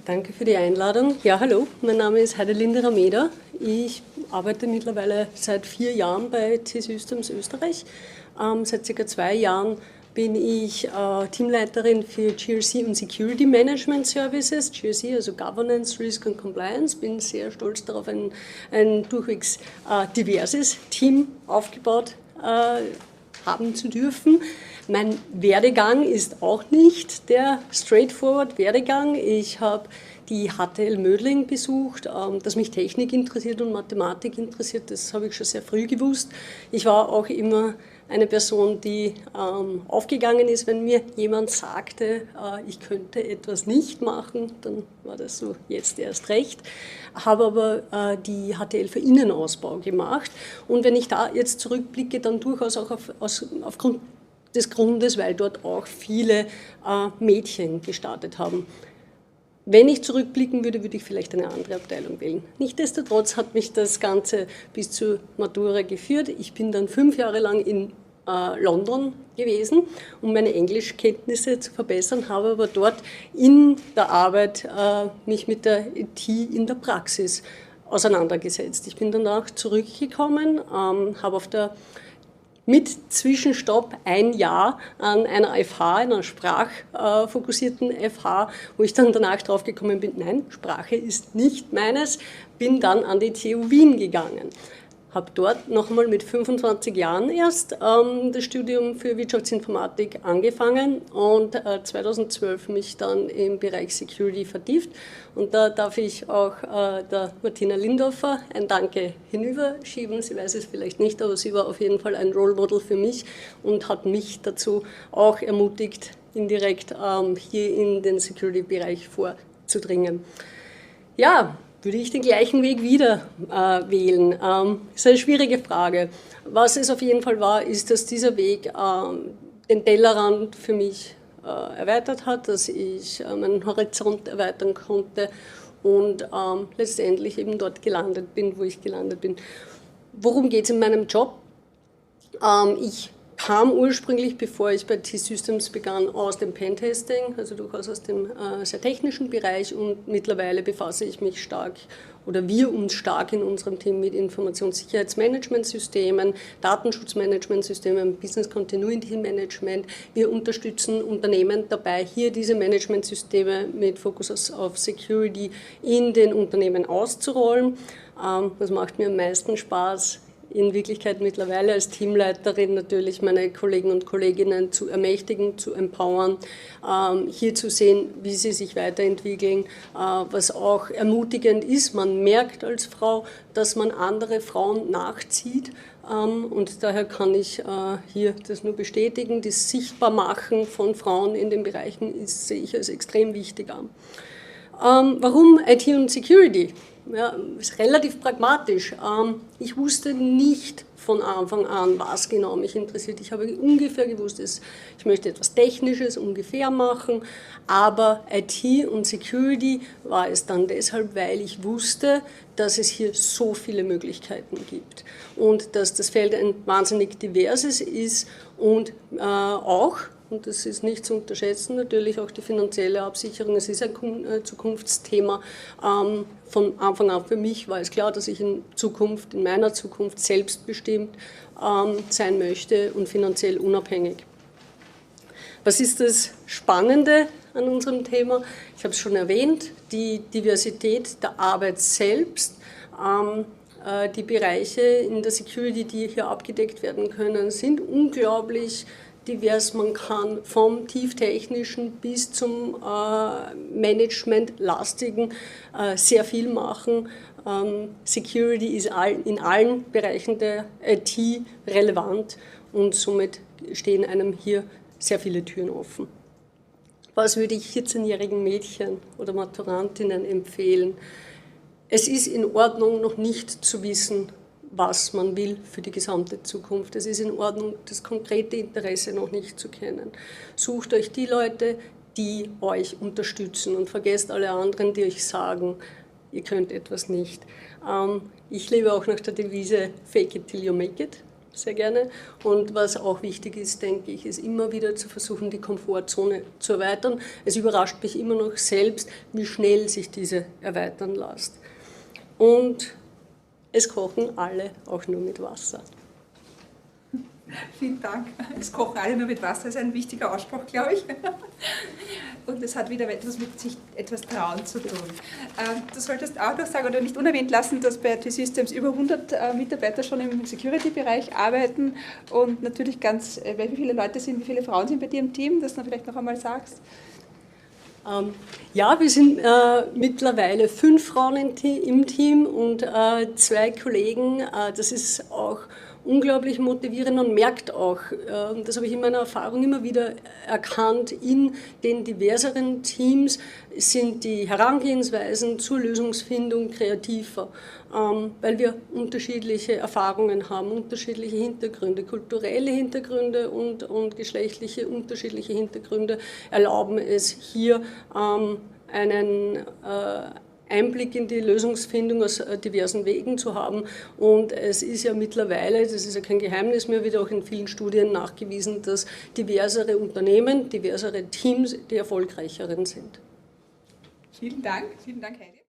Danke für die Einladung. Ja, hallo, mein Name ist Heidelinde Rameder. Ich arbeite mittlerweile seit 4 Jahren bei T-Systems Österreich. Seit ca. 2 Jahren bin ich Teamleiterin für GRC und Security Management Services. GRC, also Governance, Risk and Compliance. Bin sehr stolz darauf, ein durchwegs diverses Team aufgebaut haben zu dürfen. Mein Werdegang ist auch nicht der straightforward Werdegang. Ich habe die HTL Mödling besucht, dass mich Technik interessiert und Mathematik interessiert, das habe ich schon sehr früh gewusst. Ich war auch immer eine Person, die aufgegangen ist, wenn mir jemand sagte, ich könnte etwas nicht machen, dann war das so jetzt erst recht. Habe aber die HTL für Innenausbau gemacht und wenn ich da jetzt zurückblicke, dann durchaus auch aufgrund des Grundes, weil dort auch viele Mädchen gestartet haben. Wenn ich zurückblicken würde, würde ich vielleicht eine andere Abteilung wählen. Nichtsdestotrotz hat mich das Ganze bis zur Matura geführt. Ich bin dann 5 Jahre lang in London gewesen, um meine Englischkenntnisse zu verbessern, habe aber dort in der Arbeit mich mit der IT in der Praxis auseinandergesetzt. Ich bin danach zurückgekommen, habe mit Zwischenstopp 1 Jahr an einer FH, einer sprachfokussierten FH, wo ich dann danach drauf gekommen bin, nein, Sprache ist nicht meines, bin dann an die TU Wien gegangen. Habe dort nochmal mit 25 Jahren erst das Studium für Wirtschaftsinformatik angefangen und 2012 mich dann im Bereich Security vertieft. Und da darf ich auch der Martina Lindorfer ein Danke hinüberschieben. Sie weiß es vielleicht nicht, aber sie war auf jeden Fall ein Role Model für mich und hat mich dazu auch ermutigt, indirekt hier in den Security-Bereich vorzudringen. Ja, würde ich den gleichen Weg wieder wählen? Ist eine schwierige Frage. Was es auf jeden Fall war, ist, dass dieser Weg den Tellerrand für mich erweitert hat, dass ich meinen Horizont erweitern konnte und letztendlich eben dort gelandet bin, wo ich gelandet bin. Worum geht es in meinem Job? Ich kam ursprünglich, bevor ich bei T-Systems begann, aus dem Pentesting, also durchaus aus dem sehr technischen Bereich und mittlerweile befasse ich mich stark oder wir uns stark in unserem Team mit Informationssicherheitsmanagementsystemen, Datenschutzmanagementsystemen, Business Continuity Management. Wir unterstützen Unternehmen dabei, hier diese Managementsysteme mit Fokus auf Security in den Unternehmen auszurollen. Das macht mir am meisten Spaß. In Wirklichkeit mittlerweile als Teamleiterin natürlich meine Kollegen und Kolleginnen zu ermächtigen, zu empowern, hier zu sehen, wie sie sich weiterentwickeln, was auch ermutigend ist. Man merkt als Frau, dass man andere Frauen nachzieht und daher kann ich hier das nur bestätigen. Das Sichtbarmachen von Frauen in den Bereichen sehe ich als extrem wichtig an. Warum IT und Security? Ja, ist relativ pragmatisch. Ich wusste nicht von Anfang an, was genau mich interessiert. Ich habe ungefähr gewusst, ich möchte etwas Technisches ungefähr machen, aber IT und Security war es dann deshalb, weil ich wusste, dass es hier so viele Möglichkeiten gibt und dass das Feld ein wahnsinnig diverses ist und auch, und das ist nicht zu unterschätzen, natürlich auch die finanzielle Absicherung. Es ist ein Zukunftsthema. Von Anfang an für mich war es klar, dass ich in meiner Zukunft selbstbestimmt sein möchte und finanziell unabhängig. Was ist das Spannende an unserem Thema? Ich habe es schon erwähnt, die Diversität der Arbeit selbst. Die Bereiche in der Security, die hier abgedeckt werden können, sind unglaublich divers. Man kann vom tieftechnischen bis zum Managementlastigen sehr viel machen. Security ist in allen Bereichen der IT relevant und somit stehen einem hier sehr viele Türen offen. Was würde ich 14-jährigen Mädchen oder Maturantinnen empfehlen? Es ist in Ordnung, noch nicht zu wissen, was man will für die gesamte Zukunft. Es ist in Ordnung, das konkrete Interesse noch nicht zu kennen. Sucht euch die Leute, die euch unterstützen und vergesst alle anderen, die euch sagen, ihr könnt etwas nicht. Ich lebe auch nach der Devise Fake it till you make it. sehr gerne. Und was auch wichtig ist, denke ich, ist immer wieder zu versuchen, die Komfortzone zu erweitern. Es überrascht mich immer noch selbst, wie schnell sich diese erweitern lässt. Und es kochen alle auch nur mit Wasser. Vielen Dank. Es kochen alle nur mit Wasser, ist ein wichtiger Ausspruch, glaube ich. Und es hat wieder etwas mit sich etwas trauen zu tun. Du solltest auch noch sagen oder nicht unerwähnt lassen, dass bei T-Systems über 100 Mitarbeiter schon im Security-Bereich arbeiten und natürlich wie viele Leute sind, wie viele Frauen sind bei dir im Team, dass du vielleicht noch einmal sagst. Ja, wir sind mittlerweile 5 Frauen im Team und 2 Kollegen. Das ist auch unglaublich motivierend und merkt auch, das habe ich in meiner Erfahrung immer wieder erkannt, in den diverseren Teams sind die Herangehensweisen zur Lösungsfindung kreativer, weil wir unterschiedliche Erfahrungen haben, unterschiedliche Hintergründe, kulturelle Hintergründe und geschlechtliche unterschiedliche Hintergründe erlauben es hier einen Einblick in die Lösungsfindung aus diversen Wegen zu haben. Und es ist ja mittlerweile, das ist ja kein Geheimnis mehr, wird auch in vielen Studien nachgewiesen, dass diversere Unternehmen, diversere Teams die erfolgreicheren sind. Vielen Dank, Heidi.